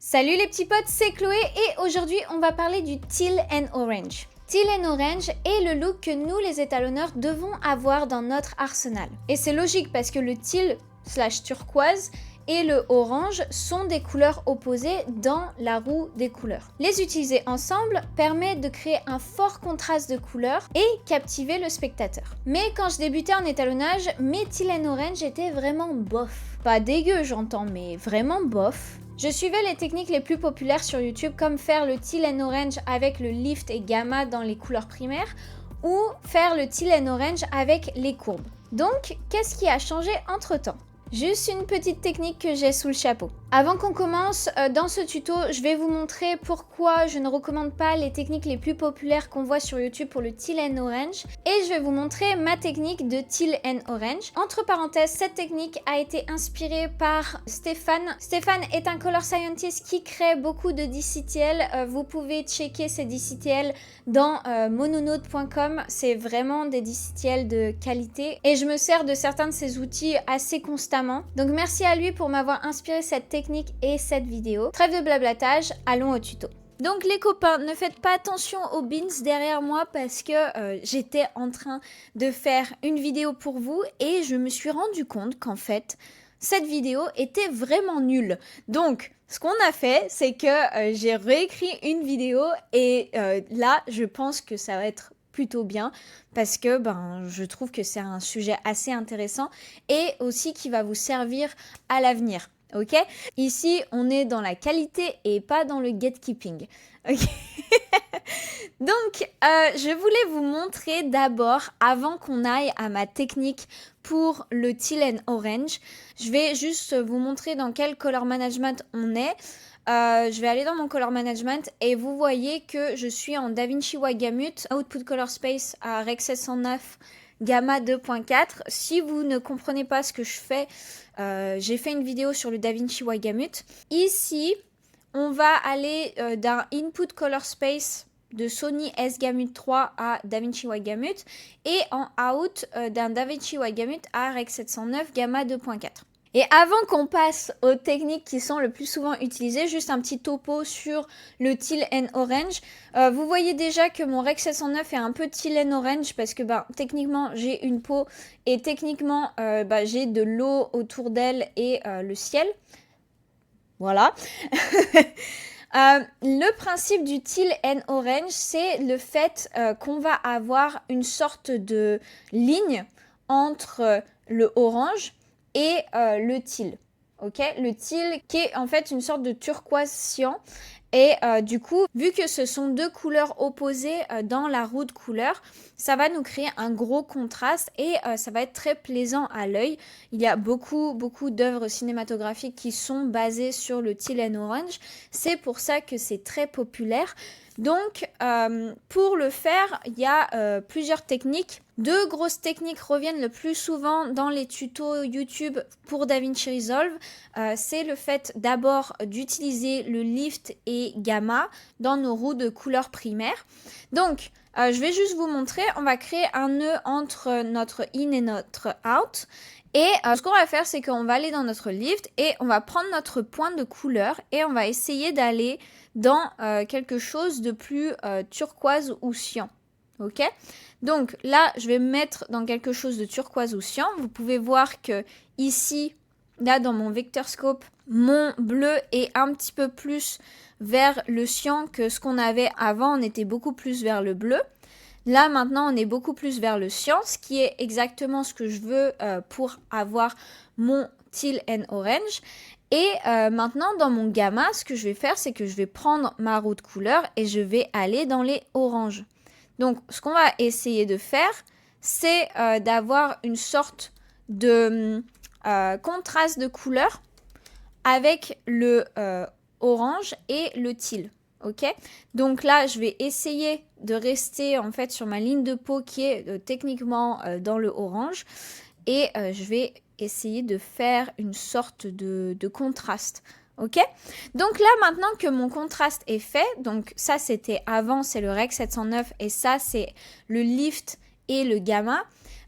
Salut les petits potes, c'est Chloé et aujourd'hui on va parler du Teal and Orange. Teal and Orange est le look que nous les étalonneurs devons avoir dans notre arsenal. Et c'est logique parce que le teal / turquoise et le orange sont des couleurs opposées dans la roue des couleurs. Les utiliser ensemble permet de créer un fort contraste de couleurs et captiver le spectateur. Mais quand je débutais en étalonnage, mes Teal and Orange étaient vraiment bof. Pas dégueu j'entends, mais vraiment bof. Je suivais les techniques les plus populaires sur YouTube comme faire le Teal and Orange avec le lift et gamma dans les couleurs primaires ou faire le Teal and Orange avec les courbes. Donc, qu'est-ce qui a changé entre-temps ? Juste une petite technique que j'ai sous le chapeau. Avant qu'on commence, dans ce tuto, je vais vous montrer pourquoi je ne recommande pas les techniques les plus populaires qu'on voit sur YouTube pour le Teal and Orange. Et je vais vous montrer ma technique de Teal and Orange. Entre parenthèses, cette technique a été inspirée par Stéphane. Stéphane est un color scientist qui crée beaucoup de DCTL. Vous pouvez checker ces DCTL dans mononode.com. C'est vraiment des DCTL de qualité. Et je me sers de certains de ces outils assez constamment. Donc merci à lui pour m'avoir inspiré cette technique et cette vidéo. Trêve de blablatage, allons au tuto. Donc les copains, ne faites pas attention aux beans derrière moi parce que j'étais en train de faire une vidéo pour vous et je me suis rendu compte qu'en fait, cette vidéo était vraiment nulle. Donc, ce qu'on a fait, c'est que j'ai réécrit une vidéo et là, je pense que ça va être plutôt bien parce que je trouve que c'est un sujet assez intéressant et aussi qui va vous servir à l'avenir. Ok ? Ici, on est dans la qualité et pas dans le gatekeeping. Ok. Donc, je voulais vous montrer d'abord, avant qu'on aille à ma technique pour le Teal and Orange, je vais juste vous montrer dans quel color management on est. Je vais aller dans mon color management et vous voyez que je suis en DaVinci Waygamut, Output Color Space à Rec 709, Gamma 2.4. Si vous ne comprenez pas ce que je fais, j'ai fait une vidéo sur le DaVinci Waygamut. Ici, on va aller d'un Input Color Space de Sony S-Gamut 3 à DaVinci Waygamut et en Out d'un DaVinci Waygamut à Rec 709, Gamma 2.4. Et avant qu'on passe aux techniques qui sont le plus souvent utilisées, juste un petit topo sur le Teal and Orange. Vous voyez déjà que mon Rec 709 est un peu Teal and Orange parce que techniquement j'ai une peau et techniquement j'ai de l'eau autour d'elle et le ciel. Voilà. Le principe du Teal and Orange, c'est le fait qu'on va avoir une sorte de ligne entre le orange et le teal, ok ? Le teal qui est en fait une sorte de turquoise cyan et du coup, vu que ce sont deux couleurs opposées dans la roue de couleurs, ça va nous créer un gros contraste et ça va être très plaisant à l'œil. Il y a beaucoup d'œuvres cinématographiques qui sont basées sur le Teal and Orange. C'est pour ça que c'est très populaire. Donc, pour le faire, il y a plusieurs techniques. Deux grosses techniques reviennent le plus souvent dans les tutos YouTube pour DaVinci Resolve. C'est le fait d'abord d'utiliser le lift et gamma dans nos roues de couleur primaire. Donc, je vais juste vous montrer. On va créer un nœud entre notre in et notre out. Et ce qu'on va faire, c'est qu'on va aller dans notre lift et on va prendre notre point de couleur et on va essayer d'aller dans quelque chose de plus turquoise ou cyan. Ok ? Donc là, je vais me mettre dans quelque chose de turquoise ou cyan. Vous pouvez voir que ici, là dans mon vector scope, mon bleu est un petit peu plus vers le cyan que ce qu'on avait avant. On était beaucoup plus vers le bleu. Là, maintenant, on est beaucoup plus vers le cyan, ce qui est exactement ce que je veux pour avoir mon Teal and Orange. Et maintenant, dans mon gamma, ce que je vais faire, c'est que je vais prendre ma roue de couleur et je vais aller dans les oranges. Donc, ce qu'on va essayer de faire, c'est d'avoir une sorte de contraste de couleur avec le orange et le teal. Ok ? Donc là, je vais essayer de rester en fait sur ma ligne de peau qui est techniquement dans le orange. Et je vais essayer de faire une sorte de contraste. Ok ? Donc là, maintenant que mon contraste est fait, donc ça c'était avant, c'est le Rec 709 et ça c'est le lift et le gamma.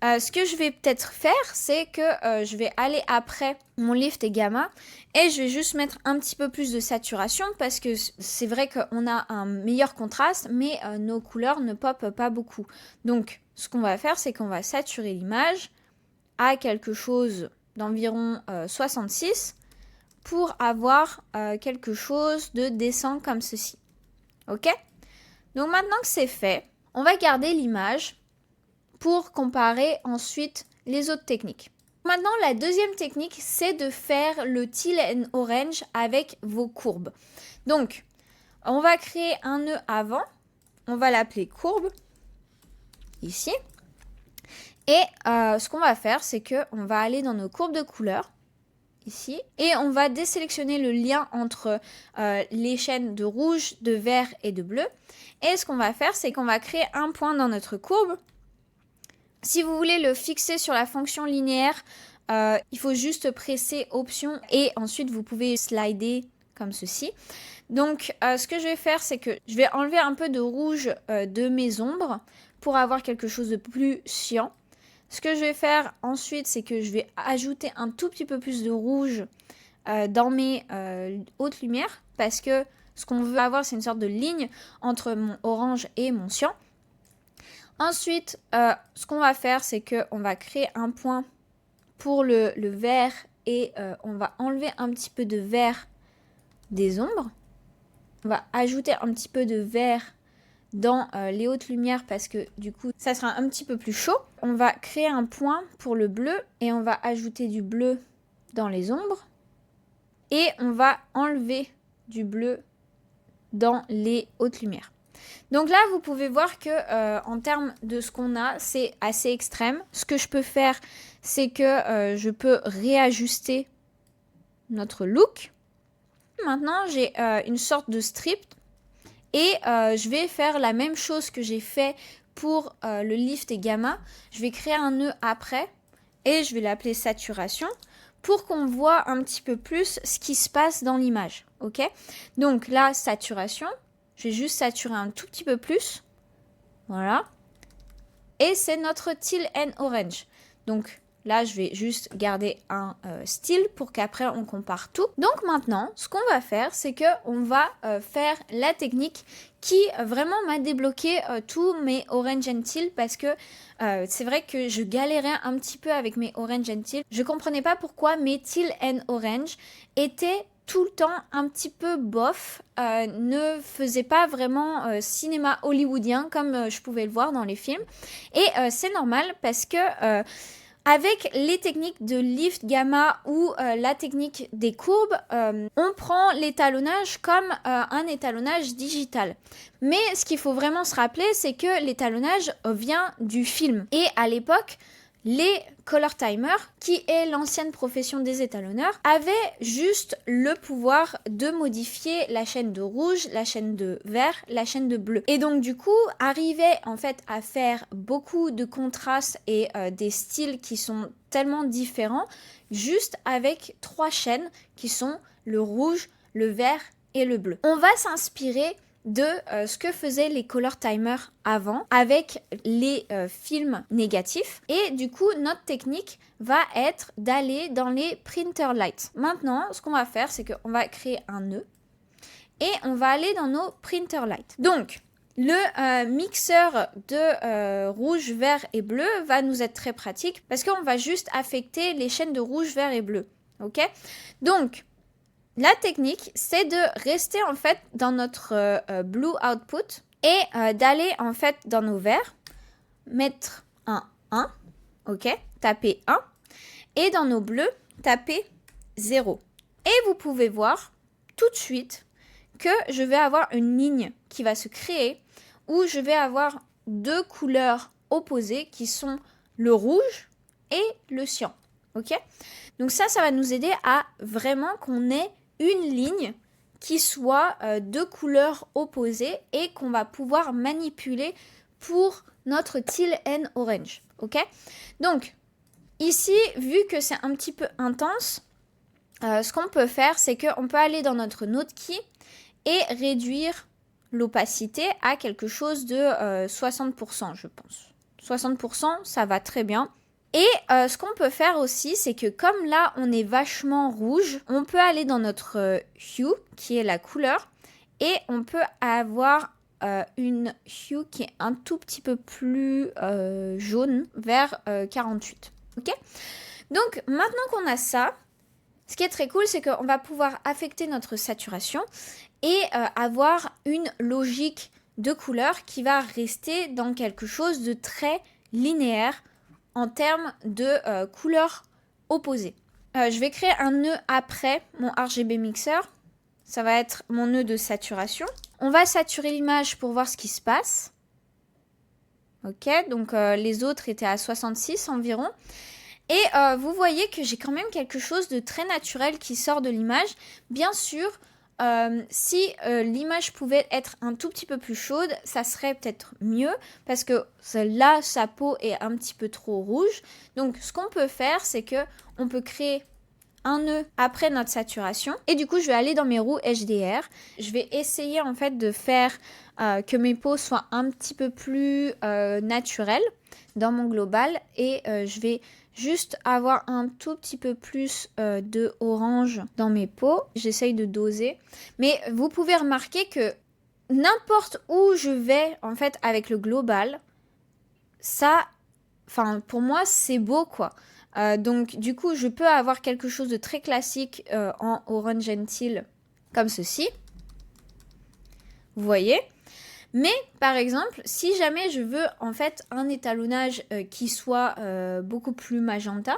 Ce que je vais peut-être faire, c'est que je vais aller après mon lift et gamma et je vais juste mettre un petit peu plus de saturation parce que c'est vrai qu'on a un meilleur contraste, mais nos couleurs ne popent pas beaucoup. Donc, ce qu'on va faire, c'est qu'on va saturer l'image à quelque chose d'environ 66 pour avoir quelque chose de décent comme ceci. Ok? Donc maintenant que c'est fait, on va garder l'image pour comparer ensuite les autres techniques. Maintenant, la deuxième technique, c'est de faire le teal and orange avec vos courbes. Donc, on va créer un nœud avant, on va l'appeler courbe, ici. Et ce qu'on va faire, c'est qu'on va aller dans nos courbes de couleurs, ici, et on va désélectionner le lien entre les chaînes de rouge, de vert et de bleu. Et ce qu'on va faire, c'est qu'on va créer un point dans notre courbe. Si vous voulez le fixer sur la fonction linéaire, il faut juste presser Option et ensuite vous pouvez slider comme ceci. Donc ce que je vais faire, c'est que je vais enlever un peu de rouge de mes ombres pour avoir quelque chose de plus cyan. Ce que je vais faire ensuite, c'est que je vais ajouter un tout petit peu plus de rouge dans mes hautes lumières parce que ce qu'on veut avoir, c'est une sorte de ligne entre mon orange et mon cyan. Ensuite, ce qu'on va faire, c'est qu'on va créer un point pour le vert et on va enlever un petit peu de vert des ombres. On va ajouter un petit peu de vert dans les hautes lumières parce que du coup, ça sera un petit peu plus chaud. On va créer un point pour le bleu et on va ajouter du bleu dans les ombres. Et on va enlever du bleu dans les hautes lumières. Donc là, vous pouvez voir que en termes de ce qu'on a, c'est assez extrême. Ce que je peux faire, c'est que je peux réajuster notre look. Maintenant, j'ai une sorte de strip et je vais faire la même chose que j'ai fait pour le lift et gamma. Je vais créer un nœud après et je vais l'appeler saturation pour qu'on voit un petit peu plus ce qui se passe dans l'image. Ok? Donc là, saturation. Je vais juste saturer un tout petit peu plus. Voilà. Et c'est notre teal and orange. Donc là, je vais juste garder un style pour qu'après, on compare tout. Donc maintenant, ce qu'on va faire, c'est qu'on va faire la technique qui vraiment m'a débloqué tous mes orange and teal parce que c'est vrai que je galérais un petit peu avec mes orange and teal. Je comprenais pas pourquoi mes teal and orange étaient tout le temps un petit peu bof, ne faisait pas vraiment cinéma hollywoodien comme je pouvais le voir dans les films. Et c'est normal parce que avec les techniques de lift gamma ou la technique des courbes, on prend l'étalonnage comme un étalonnage digital. Mais ce qu'il faut vraiment se rappeler, c'est que l'étalonnage vient du film. Et à l'époque, les color timers, qui est l'ancienne profession des étalonneurs, avaient juste le pouvoir de modifier la chaîne de rouge, la chaîne de vert, la chaîne de bleu. Et donc du coup, arrivaient en fait à faire beaucoup de contrastes et des styles qui sont tellement différents, juste avec 3 chaînes qui sont le rouge, le vert et le bleu. On va s'inspirer de ce que faisaient les color timers avant avec les films négatifs et du coup notre technique va être d'aller dans les printer lights. Maintenant ce qu'on va faire c'est qu'on va créer un nœud et on va aller dans nos printer lights. Donc le mixeur de rouge, vert et bleu va nous être très pratique parce qu'on va juste affecter les chaînes de rouge, vert et bleu. Ok? Donc la technique, c'est de rester en fait dans notre blue output et d'aller en fait dans nos verts, mettre un 1, ok, taper 1, et dans nos bleus, taper 0. Et vous pouvez voir tout de suite que je vais avoir une ligne qui va se créer où je vais avoir 2 couleurs opposées qui sont le rouge et le cyan, ok. Donc ça va nous aider à vraiment qu'on ait une ligne qui soit de couleurs opposées et qu'on va pouvoir manipuler pour notre teal and orange. Ok? Donc, ici, vu que c'est un petit peu intense, ce qu'on peut faire, c'est qu'on peut aller dans notre Node Key et réduire l'opacité à quelque chose de 60%, je pense. 60%, ça va très bien. Et ce qu'on peut faire aussi, c'est que comme là, on est vachement rouge, on peut aller dans notre hue, qui est la couleur, et on peut avoir une hue qui est un tout petit peu plus jaune, vers 48. Ok? Donc, maintenant qu'on a ça, ce qui est très cool, c'est qu'on va pouvoir affecter notre saturation et avoir une logique de couleur qui va rester dans quelque chose de très linéaire en termes de couleurs opposées. Je vais créer un nœud après mon RGB Mixer. Ça va être mon nœud de saturation. On va saturer l'image pour voir ce qui se passe. Ok, donc les autres étaient à 66 environ. Et vous voyez que j'ai quand même quelque chose de très naturel qui sort de l'image. Bien sûr, si l'image pouvait être un tout petit peu plus chaude, ça serait peut-être mieux parce que là, sa peau est un petit peu trop rouge. Donc, ce qu'on peut faire, c'est que on peut créer un nœud après notre saturation. Et du coup, je vais aller dans mes roues HDR. Je vais essayer en fait de faire que mes peaux soient un petit peu plus naturelles dans mon global. Et je vais juste avoir un tout petit peu plus de orange dans mes peaux. J'essaye de doser. Mais vous pouvez remarquer que n'importe où je vais en fait avec le global, ça, enfin pour moi c'est beau quoi. Donc du coup je peux avoir quelque chose de très classique en orange gentil comme ceci. Vous voyez? Mais par exemple, si jamais je veux en fait un étalonnage qui soit beaucoup plus magenta,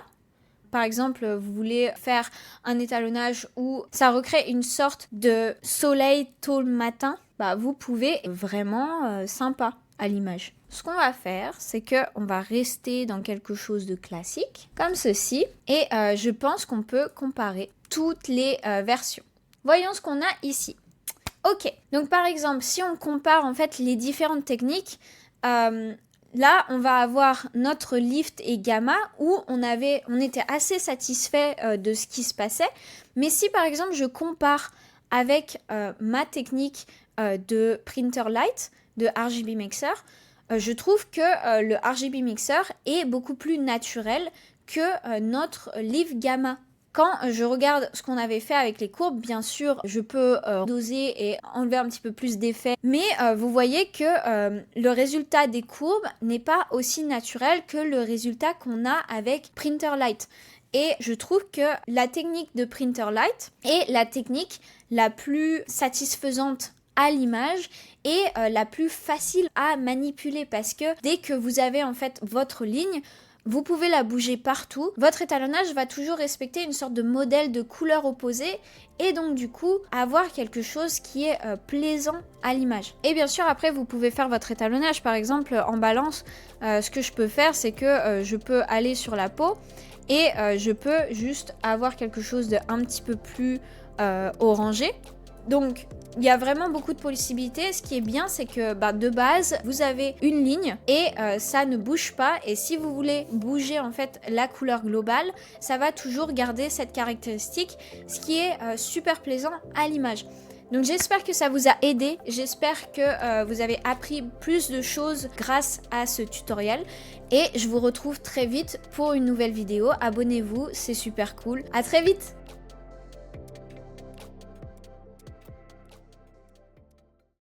par exemple vous voulez faire un étalonnage où ça recrée une sorte de soleil tôt le matin, bah vous pouvez vraiment sympa à l'image. Ce qu'on va faire, c'est qu'on va rester dans quelque chose de classique, comme ceci, et je pense qu'on peut comparer toutes les versions. Voyons ce qu'on a ici. Ok, donc par exemple, si on compare en fait les différentes techniques, là on va avoir notre lift et gamma où on était assez satisfait de ce qui se passait. Mais si par exemple je compare avec ma technique de printer light, de RGB mixer, je trouve que le RGB mixer est beaucoup plus naturel que notre lift gamma. Quand je regarde ce qu'on avait fait avec les courbes, bien sûr, je peux doser et enlever un petit peu plus d'effets. Mais vous voyez que le résultat des courbes n'est pas aussi naturel que le résultat qu'on a avec Printer Light. Et je trouve que la technique de Printer Light est la technique la plus satisfaisante à l'image et la plus facile à manipuler parce que dès que vous avez en fait votre ligne, vous pouvez la bouger partout. Votre étalonnage va toujours respecter une sorte de modèle de couleur opposée et donc du coup avoir quelque chose qui est plaisant à l'image. Et bien sûr après vous pouvez faire votre étalonnage. Par exemple en balance, ce que je peux faire c'est que je peux aller sur la peau et je peux juste avoir quelque chose de un petit peu plus orangé. Donc il y a vraiment beaucoup de possibilités. Ce qui est bien, c'est que de base, vous avez une ligne et ça ne bouge pas. Et si vous voulez bouger en fait la couleur globale, ça va toujours garder cette caractéristique, ce qui est super plaisant à l'image. Donc j'espère que ça vous a aidé, j'espère que vous avez appris plus de choses grâce à ce tutoriel et je vous retrouve très vite pour une nouvelle vidéo. Abonnez-vous, c'est super cool. À très vite!